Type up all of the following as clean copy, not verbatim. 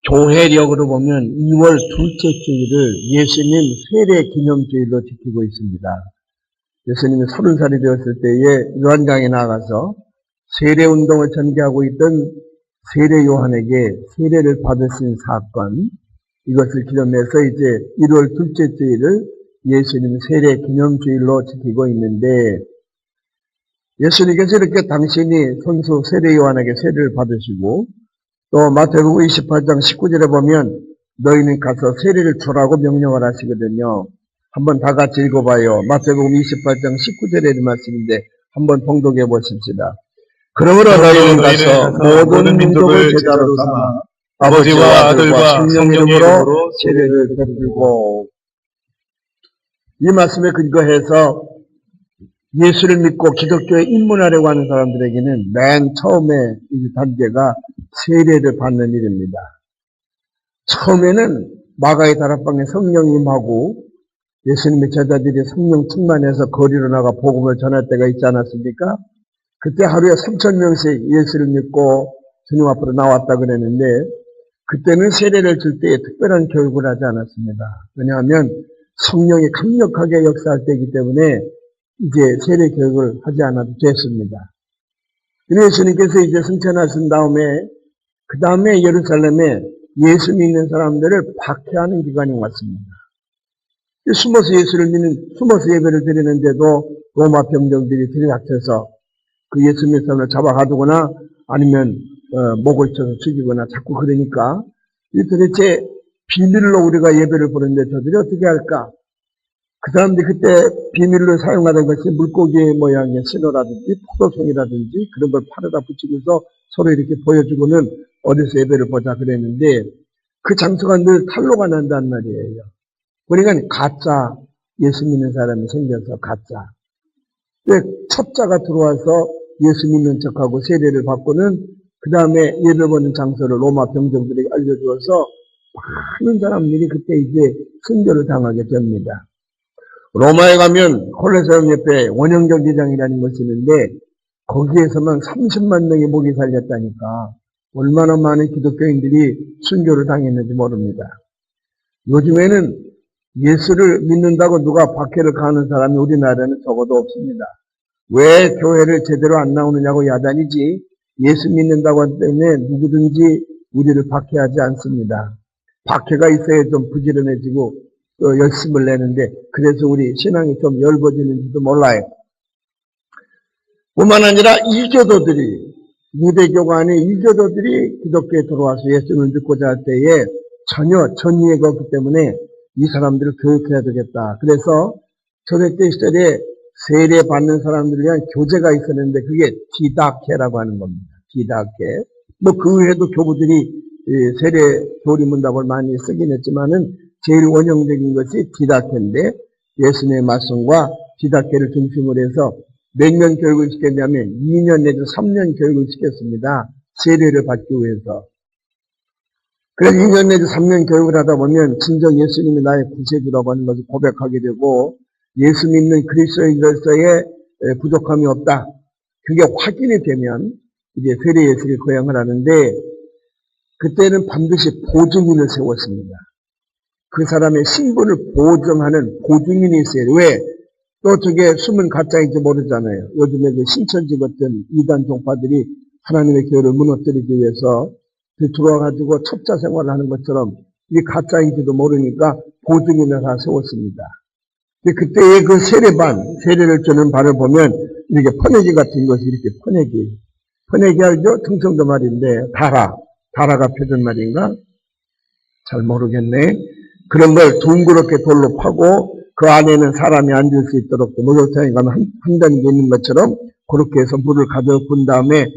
교회력으로 보면 2월 둘째 주일을 예수님 세례 기념주일로 지키고 있습니다. 예수님이 30살이 되었을 때에 요한강에 나가서 세례 운동을 전개하고 있던 세례 요한에게 세례를 받으신 사건, 이것을 기념해서 이제 1월 둘째 주일을 예수님 세례 기념주일로 지키고 있는데, 예수님께서 이렇게 당신이 선수 세례 요한에게 세례를 받으시고, 또 마태복음 28장 19절에 보면 너희는 가서 세례를 주라고 명령을 하시거든요. 한번 다 같이 읽어봐요. 마태복음 28장 19절의 말씀인데 한번 봉독해 보십시다. 그러므로 너희는 가서 모든 민족을 제자로 삼아 아버지와 아들과 성령 이름으로 세례를 베풀고, 이 말씀에 근거해서 예수를 믿고 기독교에 입문하려고 하는 사람들에게는 맨 처음에 이 단계가 세례를 받는 일입니다. 처음에는 마가의 다락방에 성령이 임하고 예수님의 제자들이 성령 충만해서 거리로 나가 복음을 전할 때가 있지 않았습니까? 그때 하루에 3,000명씩 예수를 믿고 주님 앞으로 나왔다 그랬는데, 그때는 세례를 줄 때에 특별한 교육을 하지 않았습니다. 왜냐하면 성령이 강력하게 역사할 때이기 때문에 이제 세례 교육을 하지 않아도 됐습니다. 예수님께서 이제 승천하신 다음에, 그 다음에 예루살렘에 예수 믿는 사람들을 박해하는 기간이 왔습니다. 숨어서 숨어서 예배를 드리는데도 로마 병정들이 들이닥쳐서 그 예수 믿는 사람을 잡아가두거나 아니면 목을 쳐서 죽이거나 자꾸 그러니까, 도대체 비밀로 우리가 예배를 보는데 저들이 어떻게 할까? 그 사람들이 그때 비밀로 사용하던 것이 물고기 모양의 신호라든지 포도송이라든지 그런 걸 팔에다 붙이고서 서로 이렇게 보여주고는 어디서 예배를 보자 그랬는데, 그 장소가 늘 탄로가 난단 말이에요. 그러니까 가짜 예수 믿는 사람이 생겨서 가짜. 첩자가 들어와서 예수 믿는 척하고 세례를 받고는 그 다음에 예배 보는 장소를 로마 병정들에게 알려주어서 많은 사람들이 그때 이제 순교를 당하게 됩니다. 로마에 가면 콜로세움 옆에 원형경기장이라는 것이 있는데 거기에서만 30만 명이 목이 살렸다니까 얼마나 많은 기독교인들이 순교를 당했는지 모릅니다. 요즘에는 예수를 믿는다고 누가 박해를 가하는 사람이 우리나라에는 적어도 없습니다. 왜 교회를 제대로 안 나오느냐고 야단이지, 예수 믿는다고 하기 때문에 누구든지 우리를 박해하지 않습니다. 박해가 있어야 좀 부지런해지고 열심을 내는데, 그래서 우리 신앙이 좀 열버지는지도 몰라요. 뿐만 아니라 이교도들이, 유대교가 아닌 이교도들이 기독교에 들어와서 예수를 믿고자 할 때에 전혀 전이해가 없기 때문에 이 사람들을 교육해야 되겠다. 그래서 초대때 시절에 세례 받는 사람들을 위한 교재가 있었는데 그게 디다케라고 하는 겁니다. 디다케. 그 외에도 교부들이 세례 교리문답을 많이 쓰긴 했지만은 제일 원형적인 것이 디다케인데, 예수님의 말씀과 디다케를 중심으로 해서 몇 년 교육을 시켰냐면 2년 내지 3년 교육을 시켰습니다. 세례를 받기 위해서. 그래서 2년 내지 3년 교육을 하다 보면 진정 예수님이 나의 구세주라고 하는 것을 고백하게 되고, 예수 믿는 그리스도인으로서의 부족함이 없다. 그게 확인이 되면 이제 세례 예수를 거행을 하는데, 그때는 반드시 보증인을 세웠습니다. 그 사람의 신분을 보증하는 보증인이 있어요. 왜? 또 저게 숨은 가짜인지 모르잖아요. 요즘에 그 신천지 같은 이단 종파들이 하나님의 교회를 무너뜨리기 위해서 들어와가지고 첩자 생활을 하는 것처럼 이게 가짜인지도 모르니까 보증인을 다 세웠습니다. 그때의 그 세례를 주는 반을 보면 이렇게 퍼내기 같은 것이 이렇게 퍼내기 알죠? 충청도 말인데, 다라가 표준 말인가? 잘 모르겠네. 그런 걸 둥그렇게 돌로 파고 그 안에는 사람이 앉을 수 있도록 목욕탕에 가면 한 단계 있는 것처럼 그렇게 해서 물을 가득 분 다음에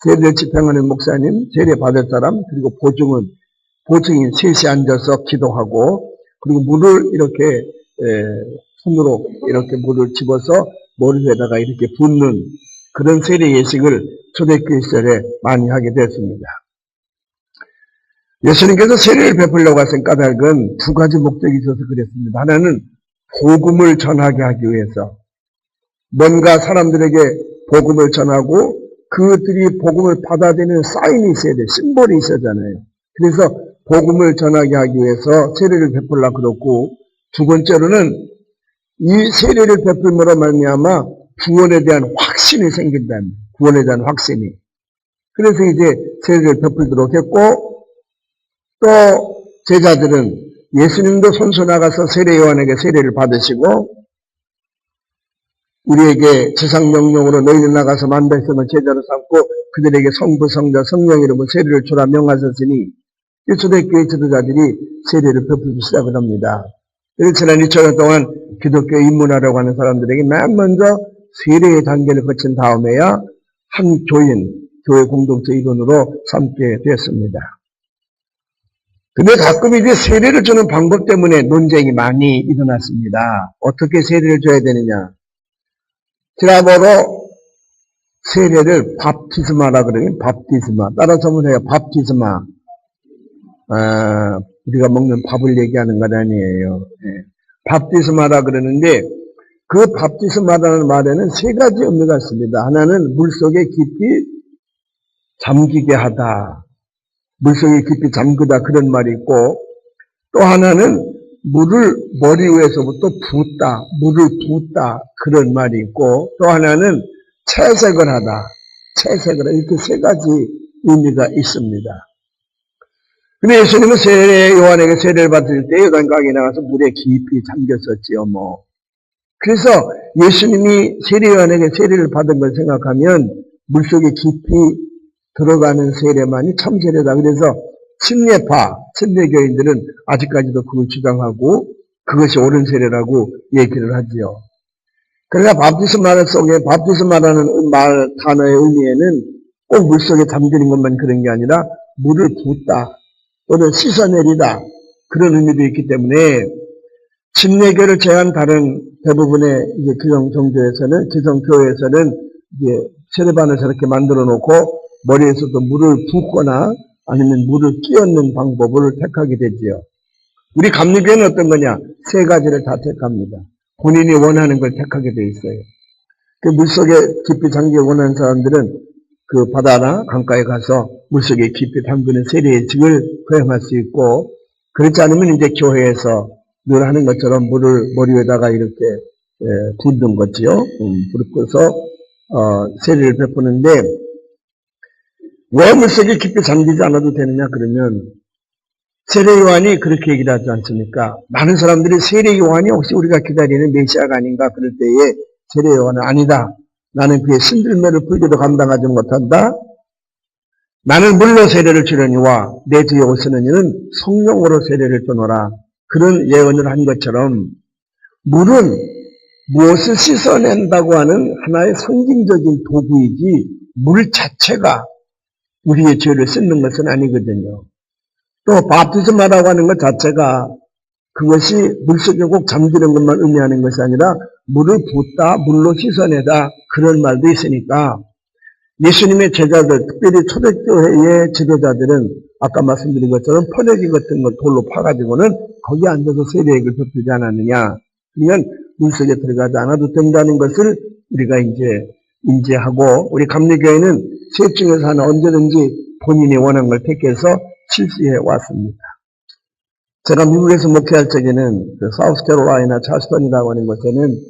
세례를 집행하는 목사님, 세례 받을 사람, 그리고 보증인 셋이 앉아서 기도하고, 그리고 물을 이렇게 손으로 이렇게 물을 집어서 머리에다가 이렇게 붓는 그런 세례 예식을 초대교회 시절에 많이 하게 됐습니다. 예수님께서 세례를 베풀려고 하신 까닭은 두 가지 목적이 있어서 그랬습니다. 하나는 복음을 전하게 하기 위해서, 뭔가 사람들에게 복음을 전하고 그들이 복음을 받아들이는 사인이 있어야 돼요. 심볼이 있어야 하잖아요. 그래서 복음을 전하게 하기 위해서 세례를 베풀라 그렇고, 두 번째로는 이 세례를 베풀므로 말미암아 구원에 대한 확신이 생긴다는, 구원에 대한 확신이. 그래서 이제 세례를 베풀도록 했고, 또 제자들은 예수님도 손수 나가서 세례 요한에게 세례를 받으시고, 우리에게 지상명령으로 너희는 나가서 만백성을 제자로 삼고 그들에게 성부, 성자, 성령 이름으로 세례를 주라 명하셨으니, 초대교회 지도자들이 세례를 베풀기 시작을 합니다. 그래서 지난 2000년 동안 기독교에 입문하려고 하는 사람들에게 맨 먼저 세례의 단계를 거친 다음에야 한 교회 공동체 일원으로 삼게 되었습니다. 근데 가끔 이제 세례를 주는 방법 때문에 논쟁이 많이 일어났습니다. 어떻게 세례를 줘야 되느냐. 지라버로 세례를 밥티스마라 그러면 밥티스마. 따라서 한번 해요. 밥티스마. 우리가 먹는 밥을 얘기하는 건 아니에요. 밥티스마라 그러는데, 그 밥티스마라는 말에는 세 가지 의미가 있습니다. 하나는 물속에 깊이 잠기게 하다. 물속에 깊이 잠그다, 그런 말이 있고, 또 하나는 물을 머리 위에서부터 붓다, 물을 붓다, 그런 말이 있고, 또 하나는 채색을 하다, 채색을 하다, 이렇게 세 가지 의미가 있습니다. 근데 예수님은 요한에게 세례를 받을 때 요단강에 나가서 물에 깊이 잠겼었지요, 그래서 예수님이 요한에게 세례를 받은 걸 생각하면 물속에 깊이 들어가는 세례만이 참 세례다. 그래서 침례파, 침례교인들은 아직까지도 그걸 주장하고 그것이 옳은 세례라고 얘기를 하지요. 그러나 밥티스마 속에 밥티스마라는 단어의 의미에는 꼭 물속에 잠기는 것만 그런 게 아니라 물을 붓다 또는 씻어내리다, 그런 의미도 있기 때문에 침례교를 제한 다른 대부분의 이제 기성교회에서는 이제 세례반을 저렇게 만들어 놓고 머리에서도 물을 붓거나 아니면 물을 끼얹는 방법을 택하게 되지요. 우리 감리교회는 어떤 거냐? 세 가지를 다 택합니다. 본인이 원하는 걸 택하게 돼 있어요. 그 물속에 깊이 잠기기 원하는 사람들은 그 바다나 강가에 가서 물속에 깊이 담그는 세례의 직을 거행할 수 있고, 그렇지 않으면 이제 교회에서 늘 하는 것처럼 물을 머리 위에다가 이렇게 붓는 거지요. 불을 꺼서 세례를 베푸는데, 왜 물속에 깊이 잠기지 않아도 되느냐 그러면 세례 요한이 그렇게 얘기를 하지 않습니까? 많은 사람들이 세례 요한이 혹시 우리가 기다리는 메시아가 아닌가 그럴 때에 세례 요한은 아니다. 나는 그의 신들매를 풀기도 감당하지 못한다. 나는 물로 세례를 주려니와 내 뒤에 오시는 이는 성령으로 세례를 주노라. 그런 예언을 한 것처럼 물은 무엇을 씻어낸다고 하는 하나의 상징적인 도구이지 물 자체가 우리의 죄를 씻는 것은 아니거든요. 또 밥티스마라고 하는 것 자체가 그것이 물속에 꼭 잠기는 것만 의미하는 것이 아니라 물을 붓다, 물로 씻어내다, 그런 말도 있으니까 예수님의 제자들, 특별히 초대교회의 지도자들은 아까 말씀드린 것처럼 퍼내기 같은 걸 돌로 파가지고는 거기 앉아서 세례액을 베풀지 않았느냐. 그러면 물속에 들어가지 않아도 된다는 것을 우리가 이제 인지하고, 우리 감리교회는 셋 중에서 하나 언제든지 본인이 원하는 걸 택해서 실시해 왔습니다. 제가 미국에서 목회할 적에는 그 사우스캐롤라이나 찰스턴이라고 하는 곳에는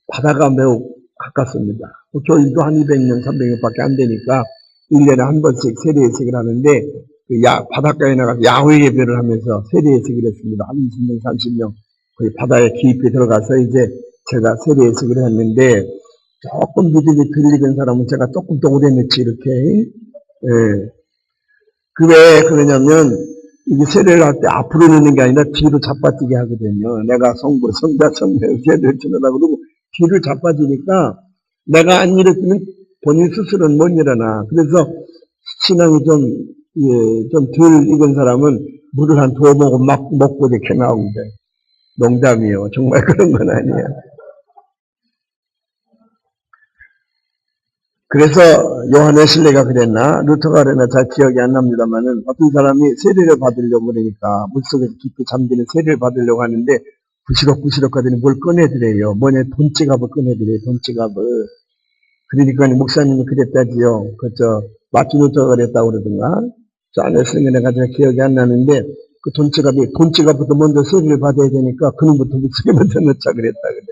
바다가 매우 가깝습니다. 교일도 한 200명, 300명밖에 안 되니까 1년에 한 번씩 세례 예식을 하는데 그 바닷가에 나가서 야외 예배를 하면서 세례 예식을 했습니다. 한 20명, 30명 거기 바다에 깊이 들어가서 이제 제가 세례 예식을 했는데 조금 믿음이 덜 익은 사람은 제가 조금 더 오래 넣지 이렇게. 그 왜 그러냐면 이게 세례를 할 때 앞으로 넣는 게 아니라 뒤로 자빠지게 하거든요. 내가 성부, 성자, 성령 세례를 주느라고 그러고 뒤를 자빠지니까 내가 안 일으키면 본인 스스로는 못 일어나. 그래서 신앙이 좀 덜 익은 사람은 물을 한 두어 모금 막 먹고 이렇게 나오는데 농담이에요. 정말 그런 건 아니에요. 그래서 요한 웨슬레가 그랬나 루터가 그랬나 잘 기억이 안 납니다만은 어떤 사람이 세례를 받으려고 그러니까 물속에서 깊이 잠기는 세례를 받으려고 하는데 부시럭부시럭 하더니 뭘 꺼내드려요. 뭐냐 돈지갑을 꺼내드려요. 돈지갑을. 그러니까 목사님이 그랬다지요. 마틴 루터가 그랬다고 그러던가. 저 안에 쓰는 게 내가 잘 기억이 안 나는데, 그 돈지갑부터 먼저 세리를 받아야 되니까 그놈부터 묻히게 먼저 넣자 그랬다 그래.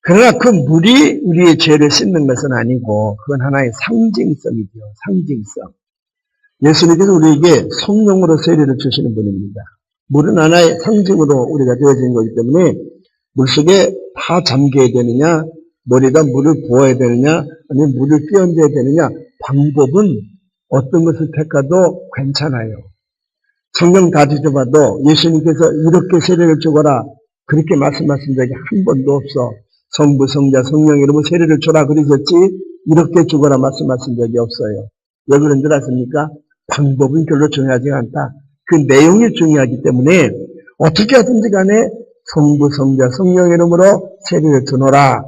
그러나 그 물이 우리의 죄를 씻는 것은 아니고, 그건 하나의 상징성이죠. 상징성. 예수님께서 우리에게 성령으로 세례를 주시는 분입니다. 물은 하나의 상징으로 우리가 되어진 거기 때문에 물속에 다 잠겨야 되느냐, 머리에다 물을 부어야 되느냐, 아니면 물을 끼얹어야 되느냐, 방법은 어떤 것을 택해도 괜찮아요. 성령 다 뒤져봐도 예수님께서 이렇게 세례를 주거라 그렇게 말씀하신 적이 한 번도 없어. 성부, 성자, 성령 이름으로 세례를 주라 그러셨지 이렇게 주거라 말씀하신 적이 없어요. 왜 그런 줄 아십니까? 방법은 별로 중요하지 않다. 그 내용이 중요하기 때문에 어떻게 하든지 간에 성부, 성자, 성령 이름으로 세례를 주노라.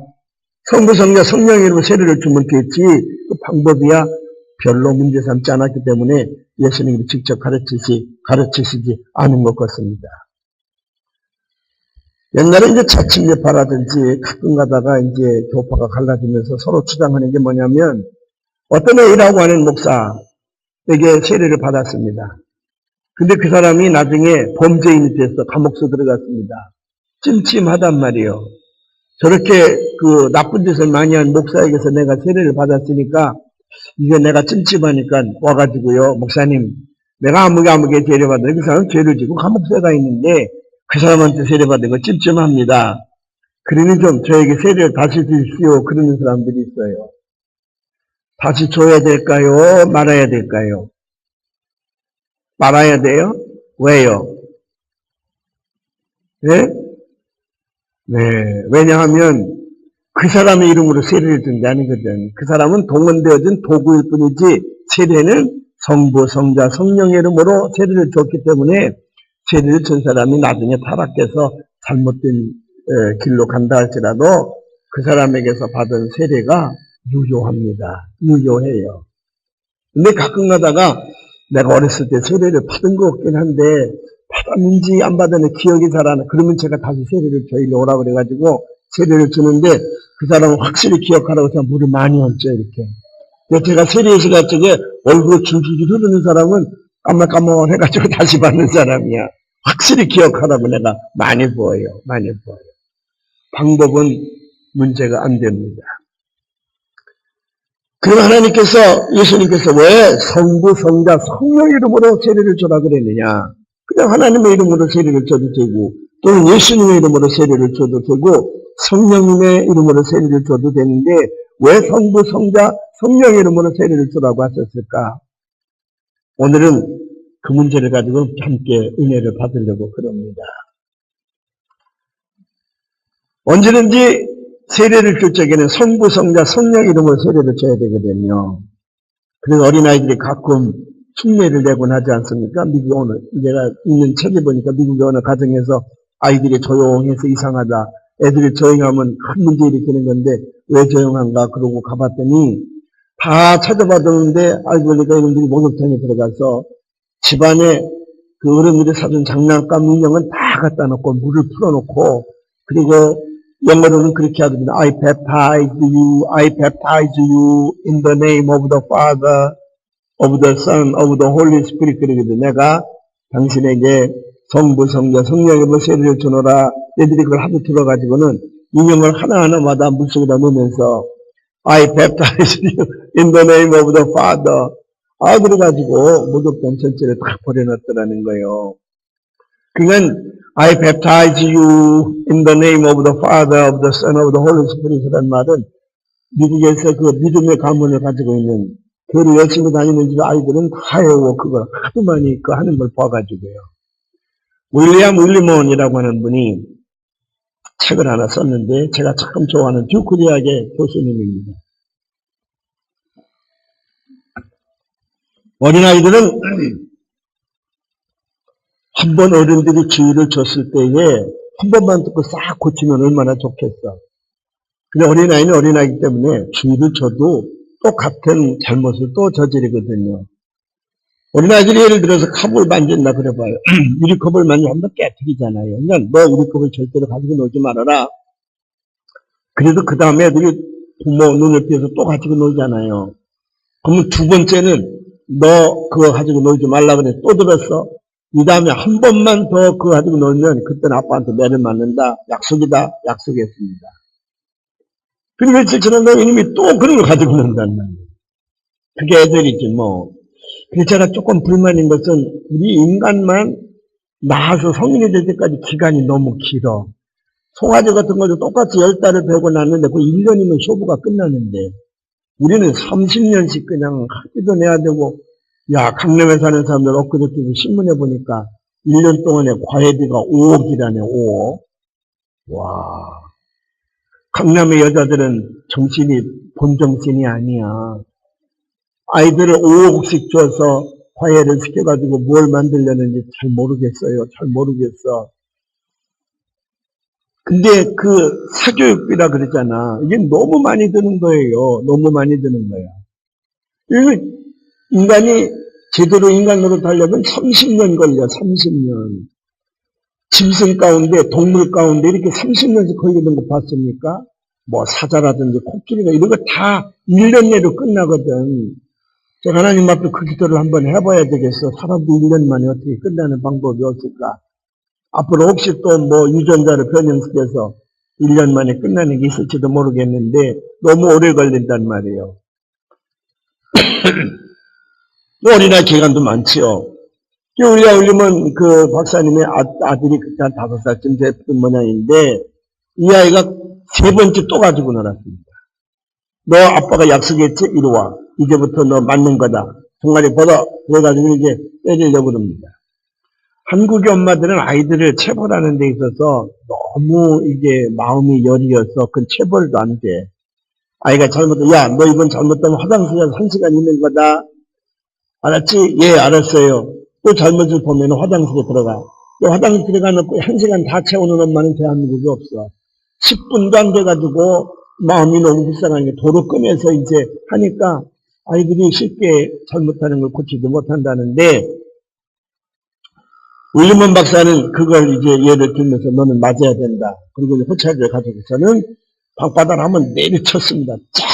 성부, 성자, 성령 이름으로 세례를 주면 됐지 그 방법이야 별로 문제 삼지 않았기 때문에 예수님이 직접 가르치시지 않은 것 같습니다. 옛날에 이제 자침예파라든지 가끔 가다가 이제 교파가 갈라지면서 서로 주장하는 게 뭐냐면 어떤 A라고 하는 목사에게 세례를 받았습니다. 근데 그 사람이 나중에 범죄인이 돼서 감옥서 들어갔습니다. 찜찜하단 말이에요. 저렇게 그 나쁜 짓을 많이 한 목사에게서 내가 세례를 받았으니까 이게 내가 찜찜하니까 와가지고요. 목사님, 내가 아무개 세례받은 그 사람은 죄를 지고 감옥세가 있는데 그 사람한테 세례받은 거 찜찜합니다. 그러니 좀 저에게 세례를 다시 주십시오. 그러는 사람들이 있어요. 다시 줘야 될까요? 말아야 될까요? 말아야 돼요? 왜요? 네? 네. 왜냐하면 그 사람의 이름으로 세례를 준 게 아니거든. 그 사람은 동원되어진 도구일 뿐이지 세례는 성부, 성자, 성령의 이름으로 세례를 줬기 때문에 세례를 준 사람이 나중에 타락해서 잘못된 길로 간다 할지라도 그 사람에게서 받은 세례가 유효합니다. 유효해요. 근데 가끔 가다가 내가 어렸을 때 세례를 받은 것 같긴 한데 받았는지 안 받았는지 기억이 잘 안 나. 그러면 제가 다시 세례를 저희를 오라고 그래가지고 세례를 주는데 그 사람은 확실히 기억하라고 해서 물을 많이 얹죠 이렇게. 근데 제가 세례에서 갑자기 얼굴에 줄줄줄 흐르는 사람은 까먹해가지고 다시 받는 사람이야. 확실히 기억하라고 내가 많이 부어요. 많이 부어요. 방법은 문제가 안 됩니다. 그럼 하나님께서 예수님께서 왜 성부, 성자, 성령 이름으로 세례를 주라 그랬느냐. 그냥 하나님의 이름으로 세례를 줘도 되고 또는 예수님의 이름으로 세례를 줘도 되고 성령님의 이름으로 세례를 줘도 되는데 왜 성부, 성자, 성령 이름으로 세례를 주라고 하셨을까? 오늘은 그 문제를 가지고 함께 은혜를 받으려고 그럽니다. 언제든지 세례를 줄 적에는 성부, 성자, 성령 이름으로 세례를 줘야 되거든요. 그래서 어린아이들이 가끔 흉내를 내곤 하지 않습니까? 미국에 오늘 내가 읽는 책에 보니까 미국의 어느 가정에서 아이들이 조용해서 이상하다. 애들이 조용하면 큰 문제 일으키는 건데 왜 조용한가 그러고 가봤더니 다 찾아봤는데 알고 보니까 이놈들이 목욕탕에 들어가서 집안에 그 어른들이 사준 장난감 인형은 다 갖다 놓고 물을 풀어놓고 그리고 영어로는 그렇게 하거든요. I baptize you in the name of the Father, of the Son, of the Holy Spirit. 그러거든요. 내가 당신에게 성부, 성자, 성령의 세례를 주노라. 애들이 그걸 하도 들어가지고는 인형을 하나하나마다 물속에다 넣으면서 I baptize you in the name of the Father. 그래가지고 목욕탕 전체를 다 버려놨더라는 거예요. 그러니까 I baptize you in the name of the Father, of the Son, of the Holy Spirit이라는 말은 미국에서 그 믿음의 가문을 가지고 있는 교회를 열심히 다니는 집 아이들은 다 해오고 그걸 하도 많이 그 하는 걸 봐가지고요. 윌리엄 윌리몬이라고 하는 분이 책을 하나 썼는데 제가 참 좋아하는 듀크 대학의 교수님입니다. 어린아이들은 한 번 어른들이 주의를 줬을 때에 한 번만 듣고 싹 고치면 얼마나 좋겠어. 근데 어린아이는 어린아이기 때문에 주의를 줘도 똑같은 잘못을 또 저지르거든요. 어린아이들이 예를 들어서 컵을 만진다 그래봐요. 유리컵을 만지면 한번 깨뜨리잖아요. 그러니까 너 유리컵을 절대로 가지고 놀지 말아라. 그래도 그 다음에 애들이 부모 눈을 띄어서 또 가지고 놀잖아요. 그러면 두 번째는 너 그거 가지고 놀지 말라 그래. 또 들었어. 이 다음에 한 번만 더 그거 가지고 놀면 그때는 아빠한테 매를 맞는다. 약속이다. 약속했습니다. 그리고 며칠 지났는데 이놈이 또 그런 걸 가지고 논다는 말이에요. 그게 애들이지 뭐. 그래서 제가 조금 불만인 것은 우리 인간만 나와서 성인이 될 때까지 기간이 너무 길어. 송아지 같은 것도 똑같이 10달을 배고 났는데 그 1년이면 쇼부가 끝나는데 우리는 30년씩 그냥 학비도 내야 되고, 야, 강남에 사는 사람들 엊그저께 신문에 보니까 1년 동안에 과외비가 5억이라네, 5억. 와. 강남의 여자들은 정신이 본정신이 아니야. 아이들을 5억씩 줘서 과외를 시켜가지고 뭘 만들려는지 잘 모르겠어요. 잘 모르겠어. 근데 그 사교육비라 그러잖아. 이게 너무 많이 드는 거예요. 너무 많이 드는 거야. 이거 인간이 제대로 인간 노릇하려면 30년 걸려. 30년. 짐승 가운데 동물 가운데 이렇게 30년씩 걸리는 거 봤습니까? 뭐 사자라든지 코끼리나 이런 거 다 1년 내로 끝나거든. 제가 하나님 앞에 그 기도를 한번 해봐야 되겠어. 사람도 1년 만에 어떻게 끝나는 방법이 없을까? 앞으로 혹시 또 뭐 유전자를 변형시켜서 1년 만에 끝나는 게 있을지도 모르겠는데 너무 오래 걸린단 말이에요. 어린아이 기간도 많지요. 우리가 올리면 그 박사님의 아들이 그때 한 5살쯤 됐던 모양인데 이 아이가 3번째 또 가지고 놀았습니다. 너 아빠가 약속했지? 이리 와. 이제부터 너 맞는 거다. 정말이 벗어. 그래가지고 이제 때리려고 그럽니다. 한국의 엄마들은 아이들을 체벌하는 데 있어서 너무 이게 마음이 여리여서 그건 체벌도 안 돼. 아이가 야, 너 이번 잘못하면 화장실에서 1시간 있는 거다. 알았지? 예, 알았어요. 또 잘못을 보면 화장실에 들어가. 화장실 들어가놓고 1시간 다 채우는 엄마는 대한민국에 없어. 10분도 안 돼가지고 마음이 너무 불쌍하니까 도로 꺼내서 이제 하니까 아이들이 쉽게 잘못하는 걸 고치지 못한다는데 윌리엄 박사는 그걸 이제 예를 들면서 너는 맞아야 된다. 그리고 호차를 가지고서는 방바닥을 한번 내리쳤습니다. 쫙!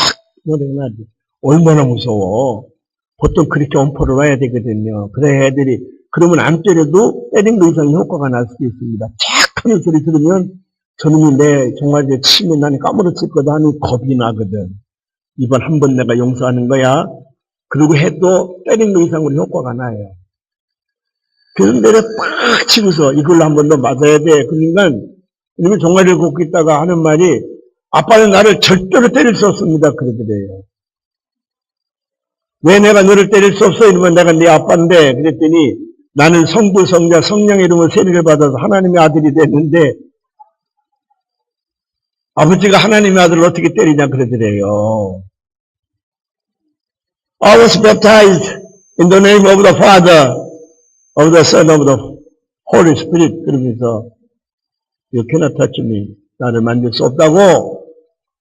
노래나지. 얼마나 무서워. 보통 그렇게 엄포를 놔야 되거든요. 그래 애들이 그러면 안 때려도 때린 거 이상 효과가 날 수도 있습니다. 쫙 하는 소리 들으면 저놈이 내 종아리에 치면 나는 까무러칠 거다 하는 겁이 나거든. 이번 한 번 내가 용서하는 거야. 그리고 해도 때린 거 이상으로 효과가 나요. 그래서 내려 팍 치고서 이걸로 한 번 더 맞아야 돼. 그러니까 이놈이 종아리를 걷고 있다가 하는 말이 아빠는 나를 절대로 때릴 수 없습니다. 그러더래요. 왜 내가 너를 때릴 수 없어? 이러면 내가 네 아빠인데 그랬더니 나는 성부, 성자, 성령의 이름으로 세례를 받아서 하나님의 아들이 됐는데 아버지가 하나님의 아들을 어떻게 때리냐 그러더래요. I was baptized in the name of the Father, of the Son, of the Holy Spirit. 그러면서 You cannot touch me. 나를 만질 수 없다고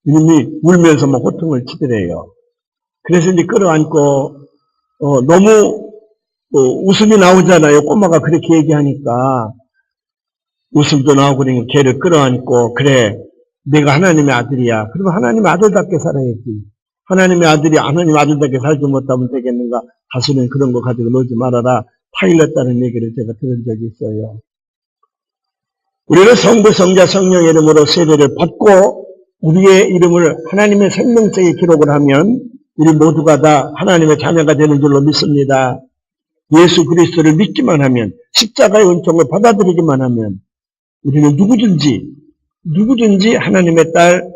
이놈이 울면서 막 호통을 치더래요. 그래서 이제 끌어안고 너무 웃음이 나오잖아요. 꼬마가 그렇게 얘기하니까 웃음도 나오고 그러니까 걔를 끌어안고 그래 내가 하나님의 아들이야. 그러면 하나님의 아들답게 살아야지. 하나님의 아들이 하나님의 아들답게 살지 못하면 되겠는가. 다시는 그런 거 가지고 놀지 말아라. 파일렀다는 얘기를 제가 들은 적이 있어요. 우리는 성부, 성자, 성령의 이름으로 세례를 받고 우리의 이름을 하나님의 생명책에 기록을 하면 우리 모두가 다 하나님의 자녀가 되는 줄로 믿습니다. 예수 그리스도를 믿기만 하면 십자가의 은총을 받아들이기만 하면 우리는 누구든지 하나님의 딸,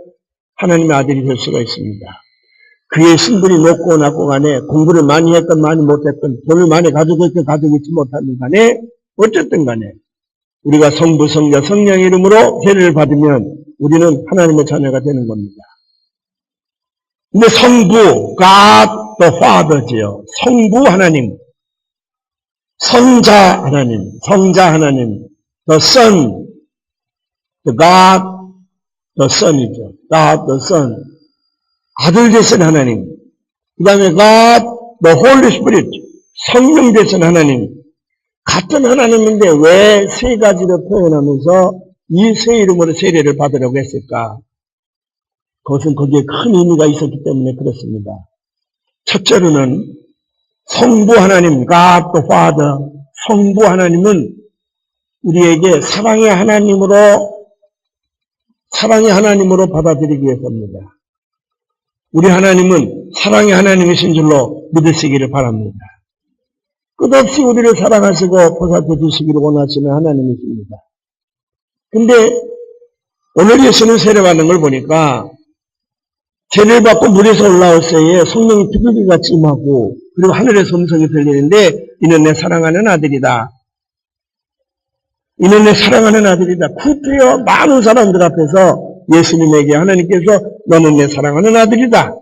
하나님의 아들이 될 수가 있습니다. 그의 신분이 높고 낮고 간에 공부를 많이 했건 많이 못했건 돈을 많이 가지고 있건 가지고 있지 못하든 간에 어쨌든 간에 우리가 성부, 성자, 성령의 이름으로 세례를 받으면 우리는 하나님의 자녀가 되는 겁니다. 근데 성부, God the Father지요. 성부 하나님, 성자 하나님, 성자 하나님, the Son, the God, the Son이죠. God the Son. 아들 되신 하나님. 그 다음에 God, the Holy Spirit. 성령 되신 하나님. 같은 하나님인데 왜 세 가지로 표현하면서 이 세 이름으로 세례를 받으려고 했을까? 그것은 거기에 큰 의미가 있었기 때문에 그렇습니다. 첫째로는 성부 하나님, God the Father, 성부 하나님은 우리에게 사랑의 하나님으로 받아들이기 위해서입니다. 우리 하나님은 사랑의 하나님이신 줄로 믿으시기를 바랍니다. 끝없이 우리를 사랑하시고 보살펴 주시기를 원하시는 하나님이십니다. 근데 오늘 예수는 세례받는 걸 보니까 세례를 받고 물에서 올라올 새에 성령이 비둘기같이 임하고 그리고 하늘에서 음성이 들리는데 이는 내 사랑하는 아들이다. 이는 내 사랑하는 아들이다. 구태여 많은 사람들 앞에서 예수님에게 하나님께서 너는 내 사랑하는 아들이다.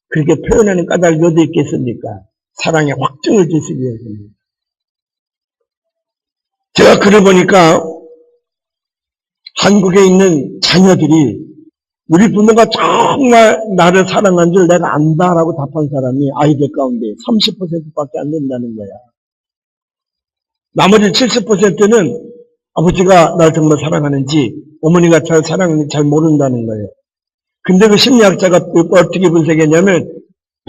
그렇게 표현하는 까닭이 어디 있겠습니까? 사랑의 확증을 주시기 위해서입니다. 제가 글을 보니까 한국에 있는 자녀들이 우리 부모가 정말 나를 사랑한 줄 내가 안다라고 답한 사람이 아이들 가운데 30%밖에 안 된다는 거야. 나머지 70%는 아버지가 날 정말 사랑하는지 어머니가 잘 사랑하는지 잘 모른다는 거예요. 근데 그 심리학자가 어떻게 분석했냐면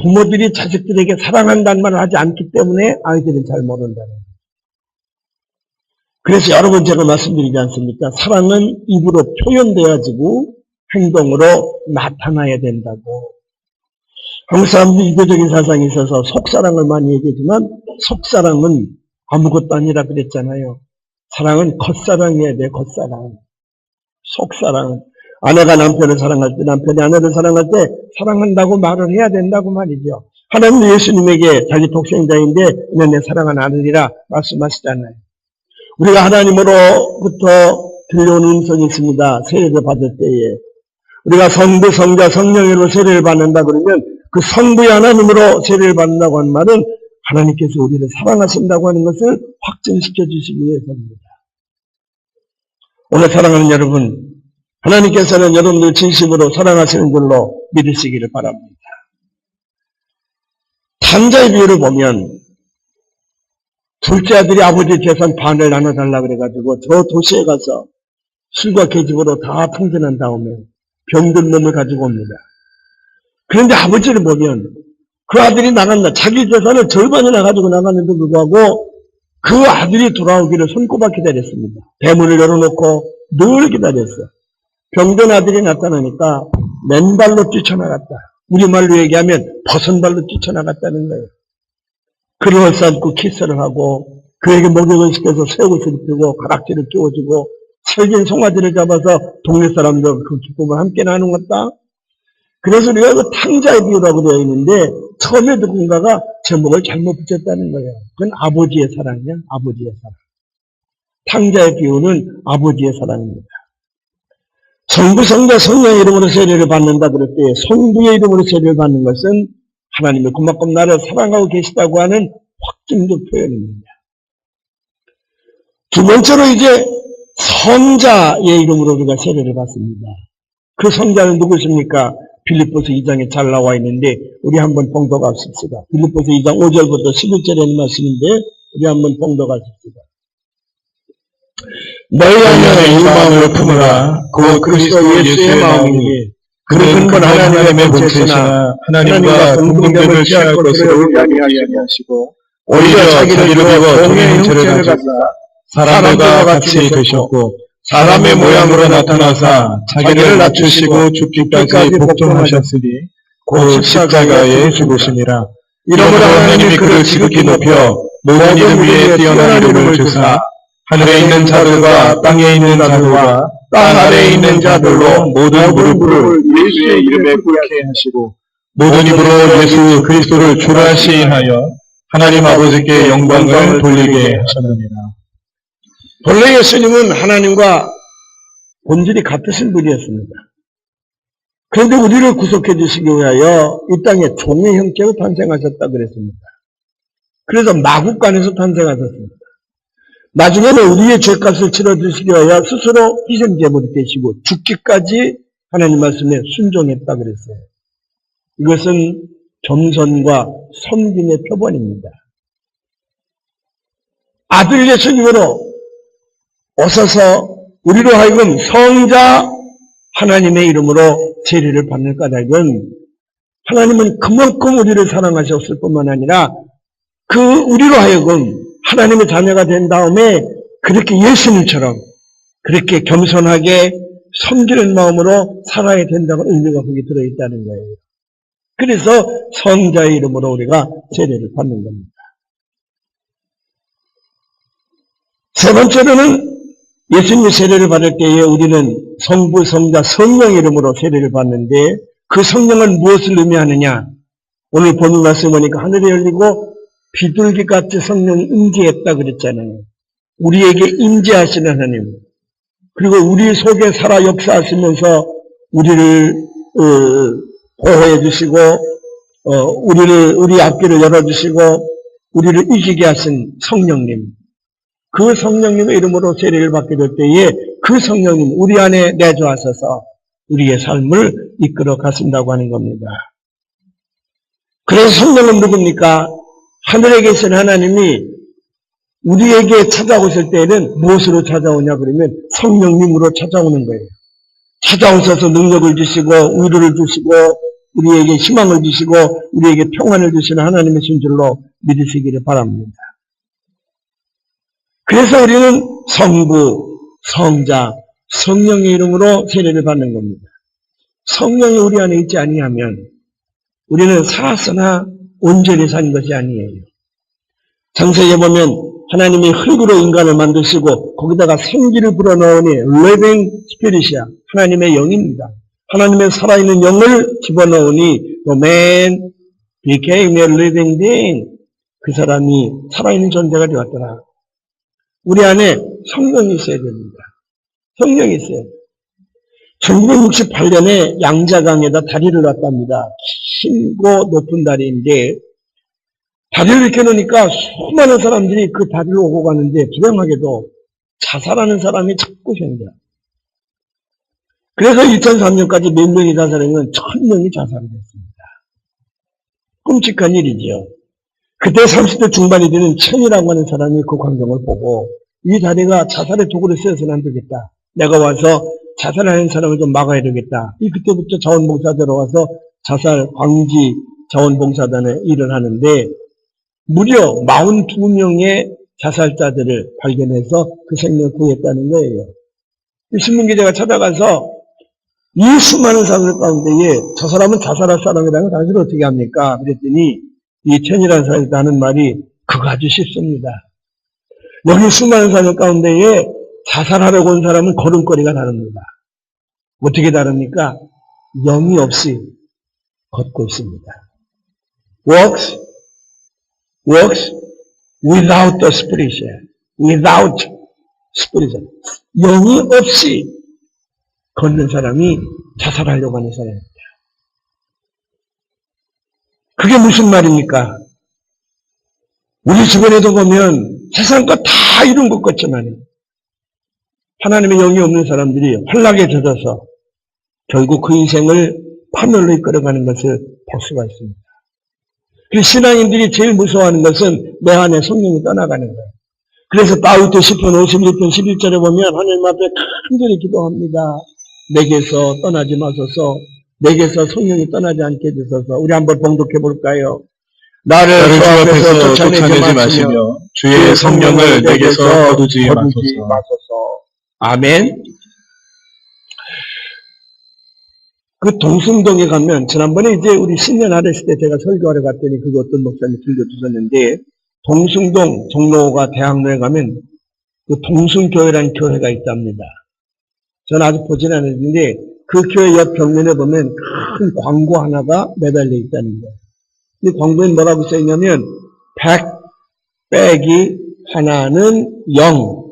부모들이 자식들에게 사랑한다는 말을 하지 않기 때문에 아이들은 잘 모른다는 거예요. 그래서 여러 번 제가 말씀드리지 않습니까? 사랑은 입으로 표현되어지고 행동으로 나타나야 된다고. 한국 사람들이 이교적인 사상이 있어서 속사랑을 많이 얘기하지만 속사랑은 아무것도 아니라 그랬잖아요. 사랑은 겉사랑이어야 돼, 겉사랑. 속사랑. 아내가 남편을 사랑할 때, 남편이 아내를 사랑할 때 사랑한다고 말을 해야 된다고 말이죠. 하나님도 예수님에게 자기 독생자인데 이는 내 사랑하는 아들이라 말씀하시잖아요. 우리가 하나님으로부터 들려오는 음성이 있습니다. 세례를 받을 때에. 우리가 성부, 성자, 성령으로 세례를 받는다 그러면 그 성부의 하나님으로 세례를 받는다고 하는 말은 하나님께서 우리를 사랑하신다고 하는 것을 확증시켜 주시기 위해서입니다. 오늘 사랑하는 여러분, 하나님께서는 여러분들 진심으로 사랑하시는 줄로 믿으시기를 바랍니다. 탕자의 비유를 보면 둘째 아들이 아버지 재산 반을 나눠달라 그래가지고 저 도시에 가서 술과 계집으로 다 풍전한 다음에 병든 놈을 가지고 옵니다. 그런데 아버지를 보면 그 아들이 나간다. 자기 재산을 절반이나 가지고 나갔는데 불구하고 그 아들이 돌아오기를 손꼽아 기다렸습니다. 대문을 열어놓고 늘 기다렸어. 병든 아들이 나타나니까 맨발로 뛰쳐나갔다. 우리말로 얘기하면 벗은발로 뛰쳐나갔다는 거예요. 그를 헐싸안고 키스를 하고 그에게 목욕을 시켜서 새옷을 입히고 가락지를 끼워주고 살긴 송아지를 잡아서 동네 사람들 그 기쁨을 함께 나누었다. 그래서 우리가 그 탕자의 비유라고 되어 있는데 처음에 누군가가 제목을 잘못 붙였다는 거예요. 그건 아버지의 사랑이야. 아버지의 사랑. 탕자의 비유는 아버지의 사랑입니다. 성부, 성자, 성령의 이름으로 세례를 받는다 그럴 때 성부의 이름으로 세례를 받는 것은 하나님이 그만큼 나를 사랑하고 계시다고 하는 확증적 표현입니다. 두 번째로 이제 성자의 이름으로 우리가 세례를 받습니다. 그 성자는 누구십니까? 빌립보서 2장에 잘 나와 있는데 우리 한번 봉독 하십시다. 빌립보서 2장 5절부터 11절에 말씀인데 우리 한번 봉독 하십시다. 너희 안에 이 마음을 품으라. 그 그리스도 예수의 마음이니 그는 근본 하나님의 본체시나 하나님과 동등됨을 취할 것으로 야기하시고 오히려 자기를 비워 종의 형체를 가지사 사람들과 같이 되셨고 사람의 모양으로 나타나사 자기를 낮추시고 죽기까지 복종하셨으니 곧 십자가에 죽으시니라. 이러므로 하나님이 그를 지극히 높여 모든 이름 위에 뛰어난 이름을 주사 하늘에 있는 자들과 땅에 있는 자들과 땅 아래에 있는 자들로 모든 무릎을 예수의 이름에 꿇게 하시고 모든 입으로 예수 그리스도를 주라 시인하여 하나님 아버지께 영광을 돌리게 하셨느니라. 본래 예수님은 하나님과 본질이 같으신 분이었습니다. 그런데 우리를 구속해 주시기 위하여 이 땅에 종의 형체로 탄생하셨다 그랬습니다. 그래서 마국간에서 탄생하셨습니다. 나중에는 우리의 죄값을 치러주시기 위하여 스스로 희생제물이 되시고 죽기까지 하나님 말씀에 순종했다 그랬어요. 이것은 겸손과 섬김의 표본입니다. 아들 예수님으로 오셔서 우리로 하여금 성자 하나님의 이름으로 세례를 받는 까닭은 하나님은 그만큼 우리를 사랑하셨을 뿐만 아니라 우리로 하여금 하나님의 자녀가 된 다음에 그렇게 예수님처럼 그렇게 겸손하게 섬기는 마음으로 살아야 된다는 의미가 거기 들어있다는 거예요. 그래서 성자의 이름으로 우리가 세례를 받는 겁니다. 세 번째로는 예수님의 세례를 받을 때에 우리는 성부, 성자, 성령 이름으로 세례를 받는데 그 성령은 무엇을 의미하느냐? 오늘 본문 말씀 보니까 하늘이 열리고 비둘기같이 성령이 임재했다 그랬잖아요. 우리에게 임재하시는 하나님, 그리고 우리 속에 살아 역사하시면서 우리를 보호해 주시고 우리 앞길을 열어주시고 우리를 이기게 하신 성령님, 그 성령님의 이름으로 세례를 받게 될 때에 그 성령님 우리 안에 내주하셔서 우리의 삶을 이끌어 가신다고 하는 겁니다. 그래서 성령은 누굽니까? 하늘에 계신 하나님이 우리에게 찾아오실 때에는 무엇으로 찾아오냐 그러면 성령님으로 찾아오는 거예요. 찾아오셔서 능력을 주시고 위로를 주시고 우리에게 희망을 주시고 우리에게 평안을 주시는 하나님이신 줄로 믿으시기를 바랍니다. 그래서 우리는 성부, 성자, 성령의 이름으로 세례를 받는 겁니다. 성령이 우리 안에 있지 아니하면 우리는 살았으나 온전히 산 것이 아니에요. 창세기에 보면 하나님이 흙으로 인간을 만드시고 거기다가 생기를 불어넣으니 living spirit이야. 하나님의 영입니다. 하나님의 살아있는 영을 집어넣으니 the man became a living being. 그 사람이 살아있는 존재가 되었더라. 우리 안에 성령이 있어야 됩니다. 성령이 있어야 돼요. 1968년에 양자강에다 다리를 놨답니다. 길고 높은 다리인데 다리를 이렇게 놓으니까 수많은 사람들이 그 다리를 오고 가는데 불행하게도 자살하는 사람이 자꾸 생겨. 그래서 2003년까지 몇 명이 자살했냐면 1000명이 자살을 했습니다. 끔찍한 일이죠. 그때 30대 중반이 되는 천이라고 하는 사람이 그 광경을 보고 이 다리가 자살의 도구로 쓰여서는 안 되겠다. 내가 와서 자살하는 사람을 좀 막아야 되겠다. 그때부터 자원봉사자로 와서 자살 방지 자원봉사단에 일을 하는데 무려 42명의 자살자들을 발견해서 그 생명을 구했다는 거예요. 신문기자가 찾아가서 이 수많은 사람들 가운데에 저 사람은 자살할 사람이라는 걸 당신은 어떻게 합니까? 그랬더니 이 천이라는 사람이 하는 말이 그거 아주 쉽습니다. 여기 수많은 사람 가운데에 자살하려고 온 사람은 걸음걸이가 다릅니다. 어떻게 다릅니까? 영이 없이 걷고 있습니다. Walks without the spirit. Without spirit. 영이 없이 걷는 사람이 자살하려고 하는 사람입니다. 그게 무슨 말입니까? 우리 주변에도 보면 세상 것 다 이룬 것 같지만 하나님의 영이 없는 사람들이 환락에 젖어서 결국 그 인생을 파멸로 이끌어가는 것을 볼 수가 있습니다. 그 신앙인들이 제일 무서워하는 것은 내 안에 성령이 떠나가는 거예요. 그래서 다윗도 10편 51편 11절에 보면 하나님 앞에 간절히 기도합니다. 내게서 떠나지 마소서. 내게서 성령이 떠나지 않게 해주소서. 우리 한번 봉독해 볼까요? 나를 주 앞에서 쫓아내지 마시며 주의 성령을 내게서 거두지 마소서. 아멘. 그 동숭동에 가면 지난번에 이제 우리 신년 아래시 때 제가 설교하러 갔더니 그거 어떤 목사님이 들려주셨는데 동숭동 종로가 대학로에 가면 그 동숭교회라는 교회가 있답니다. 저는 아직 보진 않았는데 그 교회 옆 벽면에 보면 큰 광고 하나가 매달려 있다는 거예요. 이 광고에 뭐라고 써있냐면 100 빼기 하나는 0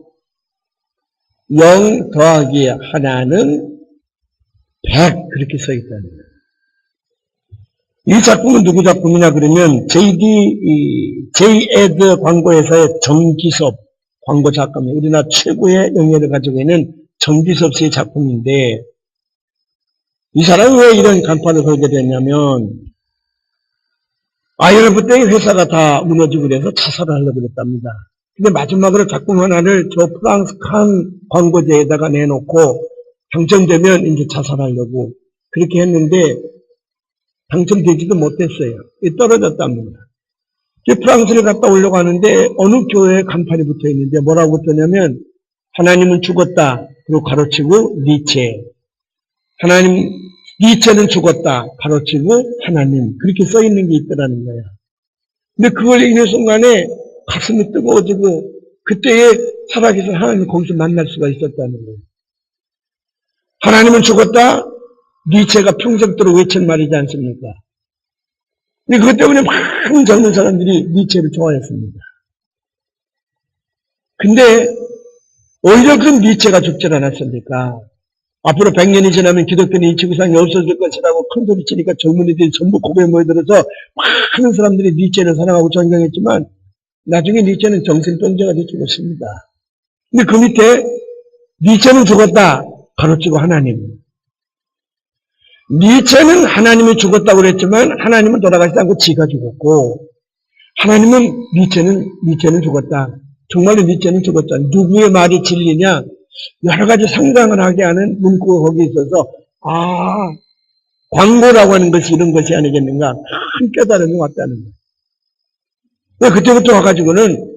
더하기 하나는 100 그렇게 써있다는 거예요. 이 작품은 누구 작품이냐 그러면 J.Ed 광고회사의 정기섭 광고 작가입니다. 우리나라 최고의 영예를 가지고 있는 정기섭 씨의 작품인데 이 사람이 왜 이런 간판을 걸게 됐냐면 IMF 때 회사가 다 무너지고 그래서 자살을 하려고 그랬답니다. 근데 마지막으로 작품 하나를 저 프랑스 칸 광고제에다가 내놓고 당첨되면 이제 자살하려고 그렇게 했는데 당첨되지도 못했어요. 떨어졌답니다. 프랑스를 갔다 오려고 하는데 어느 교회에 간판이 붙어 있는데 뭐라고 붙었냐면 하나님은 죽었다. 그리고 가로치고 니체. 니체는 죽었다. 가로치고 하나님. 그렇게 써 있는 게 있더라는 거야. 근데 그걸 읽는 순간에 가슴이 뜨거워지고 그때에 살아계신 하나님 거기서 만날 수가 있었다는 거예요. 하나님은 죽었다. 니체가 평생도록 외친 말이지 않습니까? 근데 그것 때문에 많은 젊은 사람들이 니체를 좋아했습니다. 근데 오히려 그 니체가 죽질 않았습니까? 앞으로 100년이 지나면 기독교는 이 지구상에 없어질 것이라고 큰 소리 치니까 젊은이들이 전부 고개에 모여들어서 많은 사람들이 니체를 사랑하고 존경했지만 나중에 니체는 정신병자가 되 죽었습니다. 근데 그 밑에 니체는 죽었다. 가로치고 하나님. 니체는 하나님이 죽었다고 그랬지만 하나님은 돌아가시지 않고 지가 죽었고 하나님은 니체는 죽었다. 정말로 니체는 죽었다. 누구의 말이 진리냐? 여러 가지 상상을 하게 하는 문구가 거기에 있어서 광고라고 하는 것이 이런 것이 아니겠는가? 큰 깨달음이 왔다는 거예요. 그때부터 와가지고는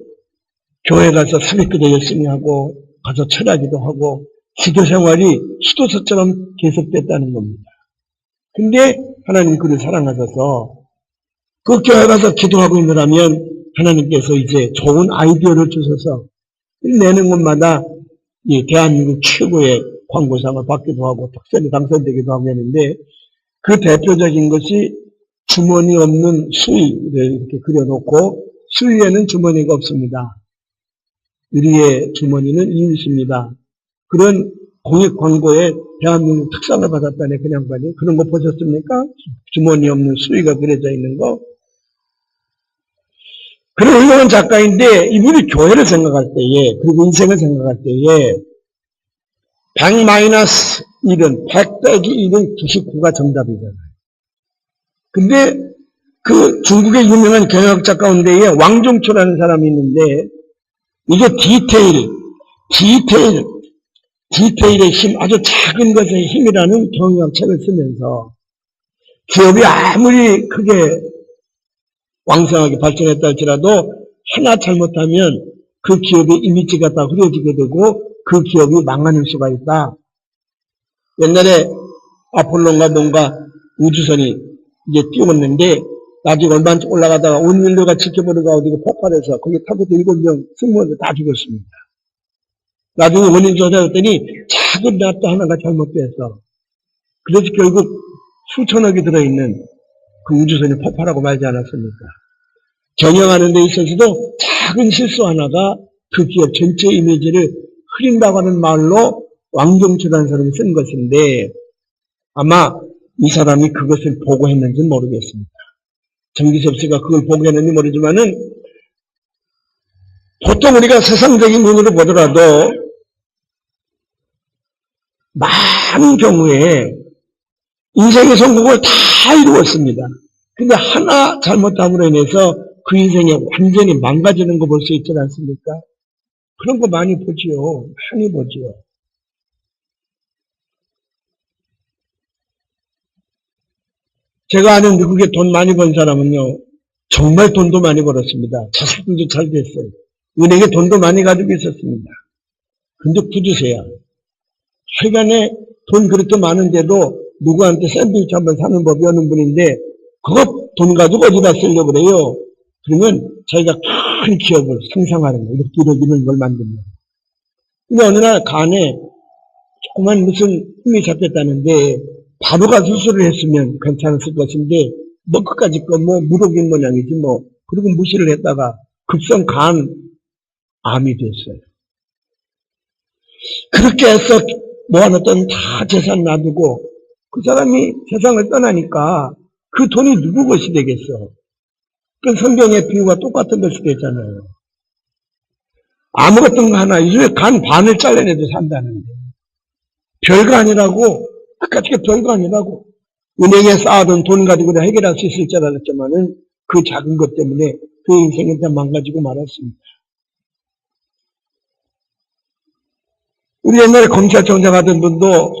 교회 가서 새벽기도 열심히 하고 가서 철학기도 하고 기도 생활이 수도사처럼 계속됐다는 겁니다. 근데 하나님 그를 사랑하셔서 그 교회 가서 기도하고 있느라면 하나님께서 이제 좋은 아이디어를 주셔서 내는 곳마다 이 대한민국 최고의 광고상을 받기도 하고 특선이 당선되기도 하고 했는데 그 대표적인 것이 주머니 없는 수의를 이렇게 그려놓고 수의에는 주머니가 없습니다. 우리의 주머니는 이웃입니다. 그런 공익 광고에 대한민국 특상을 받았다네, 그 양반이. 그런 거 보셨습니까? 주머니 없는 수의가 그려져 있는 거. 그런 훌륭한 작가인데 이분이 교회를 생각할 때에 그리고 인생을 생각할 때에 100-1은 100 빼기 1은 99가 정답이잖아요. 근데 그 중국의 유명한 경영학자 가운데에 왕종초라는 사람이 있는데 이게 디테일의 힘, 아주 작은 것의 힘이라는 경영학 책을 쓰면서 기업이 아무리 크게 왕성하게 발전했다 할지라도 하나 잘못하면 그 기업의 이미지가 다 흐려지게 되고 그 기업이 망하는 수가 있다. 옛날에 아폴로인가 뭔가 우주선이 이제 띄웠는데 나중에 얼마 안 올라가다가 온 인류가 지켜보다가 어디가 폭발해서 거기 타고 7명 승무원들 다 죽었습니다. 나중에 원인 조사했더니 작은 나트 하나가 잘못돼서 그래서 결국 수천억이 들어있는 그 우주선이 폭발하고 말지 않았습니까? 경영하는 데 있어서도 작은 실수 하나가 그 기업 전체 이미지를 흐린다고 하는 말로 왕종초라는 사람이 쓴 것인데 아마 이 사람이 그것을 보고 했는지는 모르겠습니다. 정기섭 씨가 그걸 보고 했는지 모르지만은 보통 우리가 세상적인 눈으로 보더라도 많은 경우에 인생의 성공을 다 이루었습니다. 근데 하나 잘못함으로 인해서 그 인생이 완전히 망가지는 거 볼 수 있지 않습니까? 그런 거 많이 보지요. 많이 보지요. 제가 아는 미국에 돈 많이 번 사람은요. 정말 돈도 많이 벌었습니다. 자식들도 잘 됐어요. 은행에 돈도 많이 가지고 있었습니다. 근데 부주세요. 하여간에 돈 그렇게 많은데도 누구한테 샌드위치 한번 사는 법이 없는 분인데 그거 돈 가지고 어디다 쓰려고 그래요. 그러면 자기가 큰 기업을 상상하는 거예요. 이런 걸 만들면. 근데 어느 날 간에 조그만 무슨 힘이 잡혔다는데 바로가 수술을 했으면 괜찮았을 것인데 뭐 끝까지 무록인 모양이지 뭐. 그리고 무시를 했다가 급성 암이 됐어요. 그렇게 해서 모아놨던 다 재산 놔두고 그 사람이 세상을 떠나니까 그 돈이 누구 것이 되겠어? 그 성경의 비유가 똑같은 것이 되잖아요. 아무 같은 거 하나, 요즘에 간 반을 잘라내도 산다는데. 별거 아니라고, 그까짓 게 별거 아니라고. 은행에 쌓아둔 돈 가지고 해결할 수 있을 줄 알았지만은 그 작은 것 때문에 그 인생이 다 망가지고 말았습니다. 우리 옛날에 검찰총장 하던 분도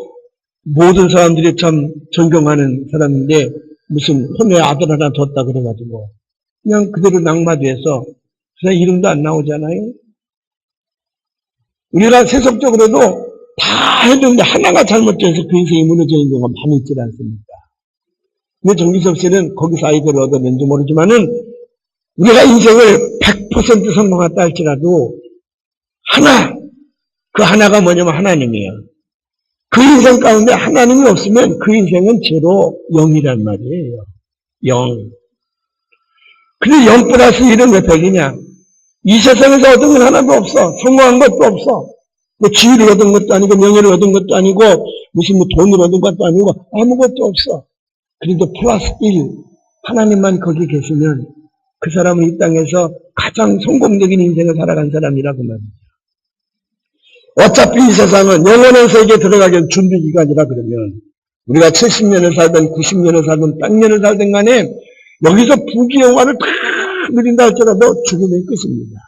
모든 사람들이 참 존경하는 사람인데 무슨 혼외 아들 하나 뒀다 그래가지고 그냥 그대로 낙마돼서 그냥 이름도 안 나오잖아요. 우리가 세속적으로도 다 해줬는데 하나가 잘못돼서 그 인생이 무너져 있는 경우가 많이 있지 않습니까? 근데 정기섭 씨는 거기서 아이디어를 얻었는지 모르지만은 우리가 인생을 100% 성공했다 할지라도 하나, 그 하나가 뭐냐면 하나님이에요. 그 인생 가운데 하나님이 없으면 그 인생은 제로 0이란 말이에요. 0. 근데 0 플러스 1은 왜 100이냐? 이 세상에서 얻은 건 하나도 없어. 성공한 것도 없어. 뭐 지위를 얻은 것도 아니고 명예를 얻은 것도 아니고 무슨 뭐 돈을 얻은 것도 아니고 아무것도 없어. 그래도 플러스 1. 하나님만 거기 계시면 그 사람은 이 땅에서 가장 성공적인 인생을 살아간 사람이라고 말합니다. 어차피 이 세상은 영원한 세계에 들어가기 준비 기간이라 그러면 우리가 70년을 살든 90년을 살든 100년을 살든 간에 여기서 부귀영화를 다 누린다 할지라도 죽음의 끝입니다.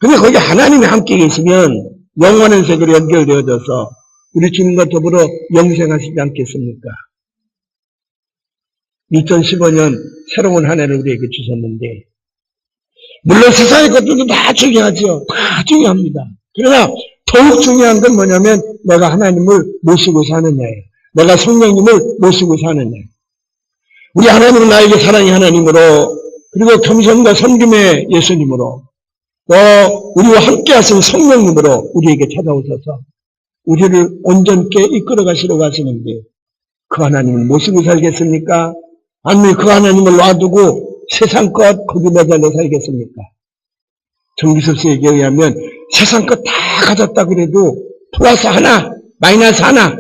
근데 거기 하나님이 함께 계시면 영원한 세계로 연결되어져서 우리 주님과 더불어 영생하시지 않겠습니까? 2015년 새로운 한 해를 우리에게 주셨는데 물론 세상의 것들도 다 중요하죠. 다 중요합니다. 그러나 더욱 중요한 건 뭐냐면 내가 하나님을 모시고 사느냐예요. 내가 성령님을 모시고 사느냐. 우리 하나님은 나에게 사랑의 하나님으로 그리고 겸손과 섬김의 예수님으로 또 우리와 함께 하신 성령님으로 우리에게 찾아오셔서 우리를 온전케 이끌어 가시려고 하시는데 그 하나님을 모시고 살겠습니까? 아니면 그 하나님을 놔두고 세상 것 거기 매달려 살겠습니까? 정기섭 씨에게 의하면 세상 것 다 가졌다 그래도 플러스 하나, 마이너스 하나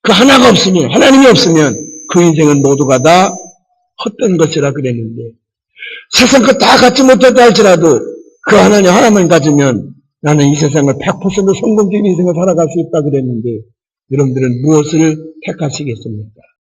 그 하나가 없으면 하나님이 없으면 그 인생은 모두가 다 헛된 것이라 그랬는데 세상 것 다 갖지 못했다 할지라도 그 하나님 하나만 가지면 나는 이 세상을 100% 성공적인 인생을 살아갈 수 있다 그랬는데 여러분들은 무엇을 택하시겠습니까?